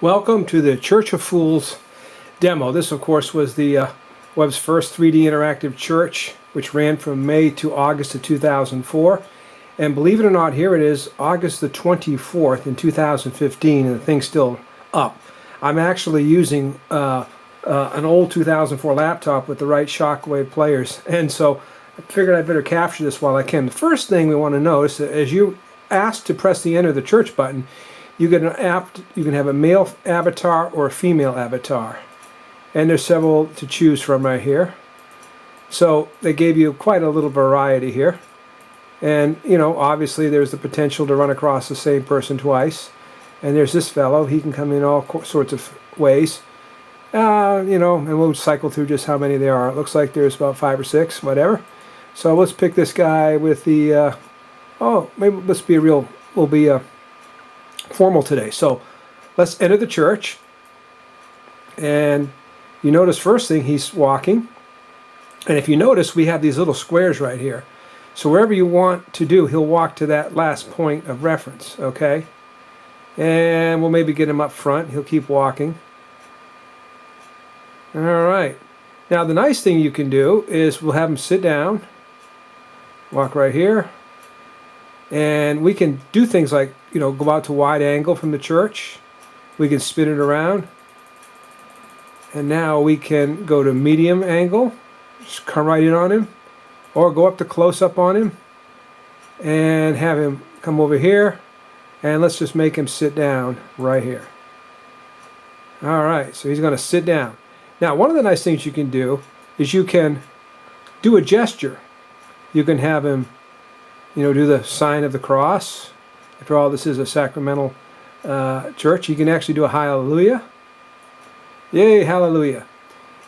Welcome to the Church of Fools demo. This, of course, was the web's first 3D interactive church, which ran from May to August of 2004. And believe it or not, here it is, August the 24th in 2015, and the thing's still up. I'm actually using an old 2004 laptop with the right Shockwave players, and so I figured I better capture this while I can. The first thing we want to notice, as you ask to press the Enter the Church button, you get an app. You can have a male avatar or a female avatar, and there's several to choose from right here. So they gave you quite a little variety here, and you know, obviously there's the potential to run across the same person twice. And there's this fellow. He can come in all sorts of ways, you know, and we'll cycle through just how many there are. It looks like there's about 5 or 6, whatever. So let's pick this guy with the oh, maybe let's be real. We'll be formal today. So let's enter the church, and you notice first thing, he's walking, and if you notice, we have these little squares right here. So wherever you want to do, he'll walk to that last point of reference. Okay, and we'll maybe get him up front. He'll keep walking. All right, now the nice thing you can do is we'll have him sit down, walk right here, and we can do things like, you know, go out to wide angle from the church. We can spin it around. And now we can go to medium angle, just come right in on him, or go up to close up on him and have him come over here, and let's just make him sit down right here. All right, so he's going to sit down. Now, one of the nice things you can do is you can do a gesture. You can have him, you know, do the sign of the cross. After all, this is a sacramental church. You can actually do a hallelujah. Yay, hallelujah.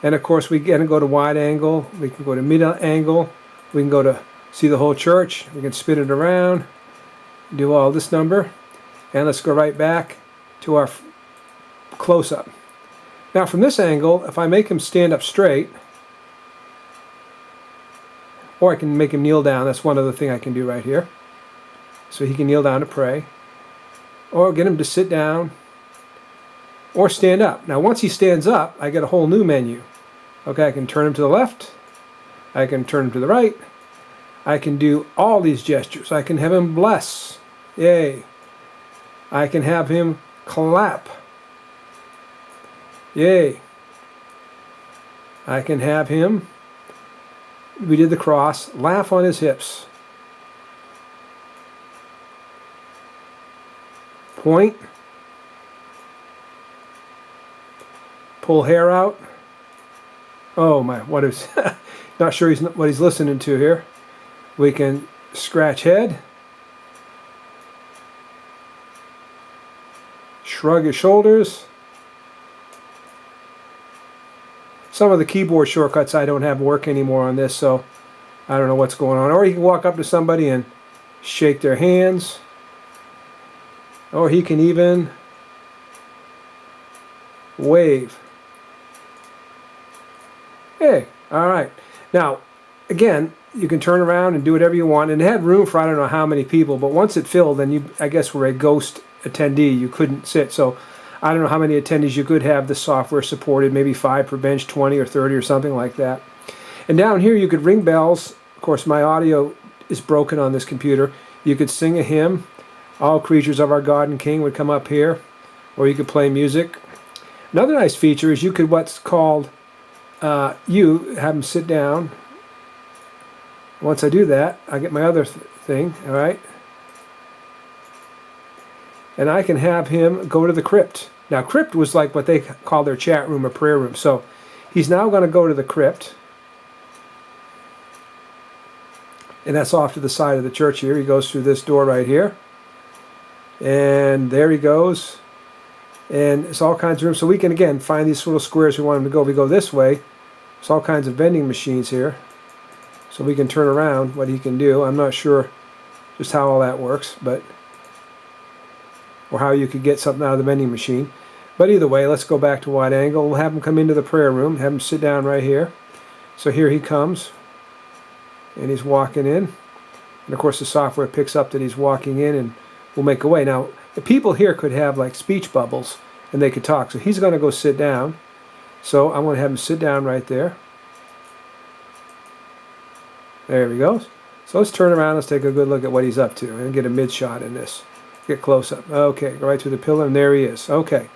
And of course, we can go to wide angle. We can go to mid angle. We can go to see the whole church. We can spin it around, do all this number. And let's go right back to our close-up. Now, from this angle, if I make him stand up straight, or I can make him kneel down. That's one other thing I can do right here. So he can kneel down to pray. Or get him to sit down. Or stand up. Now once he stands up, I get a whole new menu. Okay, I can turn him to the left. I can turn him to the right. I can do all these gestures. I can have him bless. Yay. I can have him clap. Yay. I can have him, we did the cross, laugh on his hips. Point. Pull hair out. Oh my, what is, not sure what he's listening to here. We can scratch head. Shrug his shoulders. Some of the keyboard shortcuts I don't have work anymore on this, so I don't know what's going on. Or he can walk up to somebody and shake their hands. Or he can even wave. Hey, all right. Now, again, you can turn around and do whatever you want. And it had room for I don't know how many people, but once it filled, then you, I guess, were a ghost attendee. You couldn't sit. So I don't know how many attendees you could have. The software supported, maybe 5 per bench, 20 or 30 or something like that. And down here you could ring bells. Of course, my audio is broken on this computer. You could sing a hymn. All creatures of our God and King would come up here. Or you could play music. Another nice feature is you could what's called, you have them sit down. Once I do that, I get my other thing, all right? And I can have him go to the crypt. Now, crypt was like what they call their chat room or prayer room. So he's now going to go to the crypt. And that's off to the side of the church here. He goes through this door right here. And there he goes. And it's all kinds of room. So we can, again, find these little squares we want him to go. We go this way. There's all kinds of vending machines here. So we can turn around what he can do. I'm not sure just how all that works, but or how you could get something out of the vending machine. But either way, let's go back to wide angle. We'll have him come into the prayer room, have him sit down right here. So here he comes, and he's walking in. And of course the software picks up that he's walking in and will make a way. Now, the people here could have like speech bubbles, and they could talk. So he's going to go sit down. So I'm going to have him sit down right there. There he goes. So let's turn around. Let's take a good look at what he's up to and get a mid shot in this. Get close up. Okay, go right through the pillar, and there he is. Okay.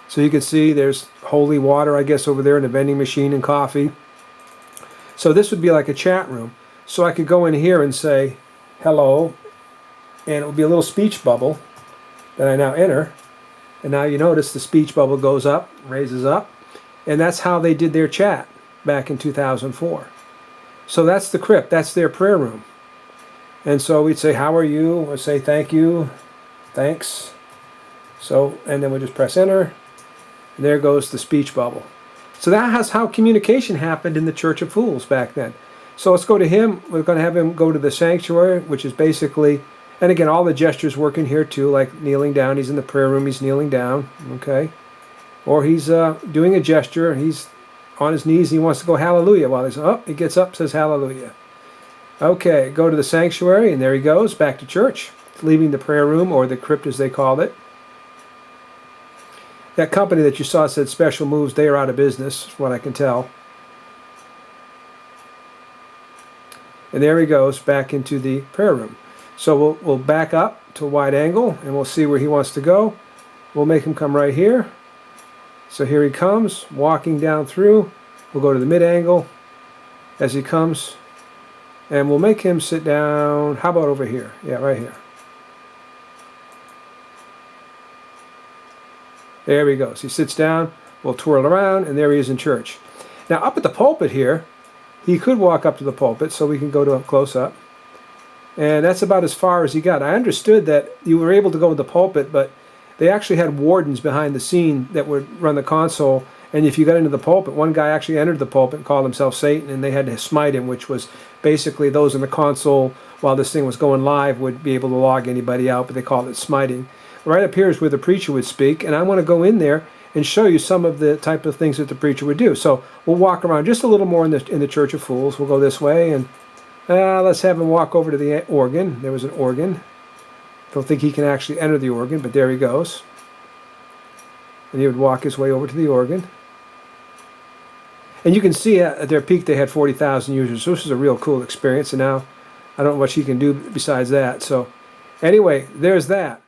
So you can see there's holy water, I guess, over there in the vending machine and coffee. So this would be like a chat room. So I could go in here and say, hello, and it will be a little speech bubble that I now enter. And now you notice the speech bubble goes up, raises up, and that's how they did their chat back in 2004. So that's the crypt, that's their prayer room. And so we'd say, how are you? We'd say, thank you, thanks. So, and then we'll just press enter, and there goes the speech bubble. So that's how communication happened in the Church of Fools back then. So let's go to him. We're going to have him go to the sanctuary, which is basically, and again, all the gestures work in here too, like kneeling down. He's in the prayer room, he's kneeling down, okay? Or he's doing a gesture, he's on his knees, he wants to go hallelujah while he's, oh, he gets up, says hallelujah. Okay, go to the sanctuary, and there he goes, back to church, leaving the prayer room, or the crypt as they called it. That company that you saw said Special Moves, they are out of business, is what I can tell. And there he goes, back into the prayer room. So we'll back up to a wide angle, and we'll see where he wants to go. We'll make him come right here. So here he comes, walking down through. We'll go to the mid-angle as he comes, and we'll make him sit down. How about over here? Yeah, right here. There he goes. He sits down, we'll twirl around, and there he is in church. Now up at the pulpit here, he could walk up to the pulpit, so we can go to a close-up. And that's about as far as he got. I understood that you were able to go to the pulpit, but they actually had wardens behind the scene that would run the console. And if you got into the pulpit, one guy actually entered the pulpit and called himself Satan, and they had to smite him, which was basically those in the console, while this thing was going live, would be able to log anybody out, but they called it smiting. Right up here is where the preacher would speak, and I want to go in there and show you some of the type of things that the preacher would do. So we'll walk around just a little more in the Church of Fools. We'll go this way, and let's have him walk over to the organ. There was an organ. Don't think he can actually enter the organ, but there he goes. And he would walk his way over to the organ. And you can see at their peak they had 40,000 users. So this is a real cool experience, and now I don't know what he can do besides that. So anyway, there's that.